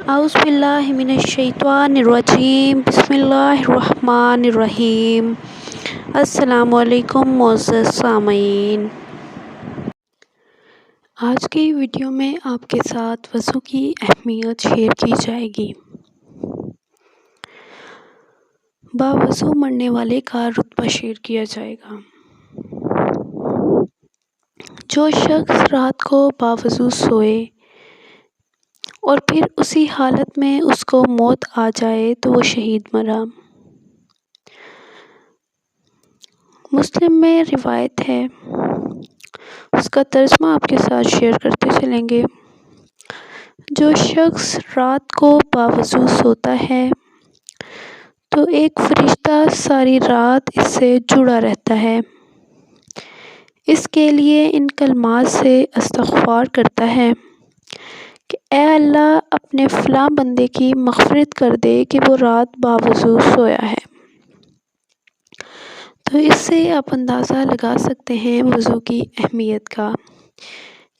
اعوذ باللہ من الشیطان الرجیم، بسم اللہ الرحمن الرحیم۔ السلام علیکم معزز سامعین، آج کی ویڈیو میں آپ کے ساتھ وضو کی اہمیت شیئر کی جائے گی۔ باوضو مرنے والے کا رتبہ شیئر کیا جائے گا۔ جو شخص رات کو باوضو سوئے اور پھر اسی حالت میں اس کو موت آ جائے تو وہ شہید مرا۔ مسلم میں روایت ہے، اس کا ترجمہ آپ کے ساتھ شیئر کرتے چلیں گے۔ جو شخص رات کو باوضو سوتا ہے تو ایک فرشتہ ساری رات اس سے جڑا رہتا ہے، اس کے لیے ان کلمات سے استغفار کرتا ہے کہ اے اللہ اپنے فلاں بندے کی مغفرت کر دے کہ وہ رات باوضو سویا ہے۔ تو اس سے آپ اندازہ لگا سکتے ہیں وضو کی اہمیت کا،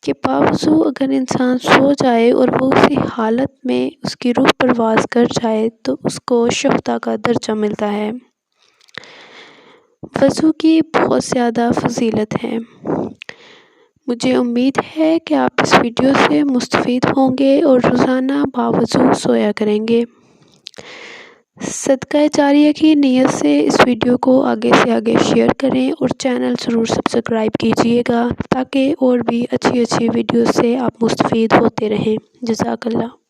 کہ باوضو اگر انسان سو جائے اور وہ اسی حالت میں اس کی روح پرواز کر جائے تو اس کو شہداء کا درجہ ملتا ہے۔ وضو کی بہت زیادہ فضیلت ہے۔ مجھے امید ہے کہ آپ اس ویڈیو سے مستفید ہوں گے اور روزانہ باوضو سویا کریں گے۔ صدقہ جاریہ کی نیت سے اس ویڈیو کو آگے سے آگے شیئر کریں اور چینل ضرور سبسکرائب کیجیے گا تاکہ اور بھی اچھی ویڈیو سے آپ مستفید ہوتے رہیں۔ جزاک اللہ۔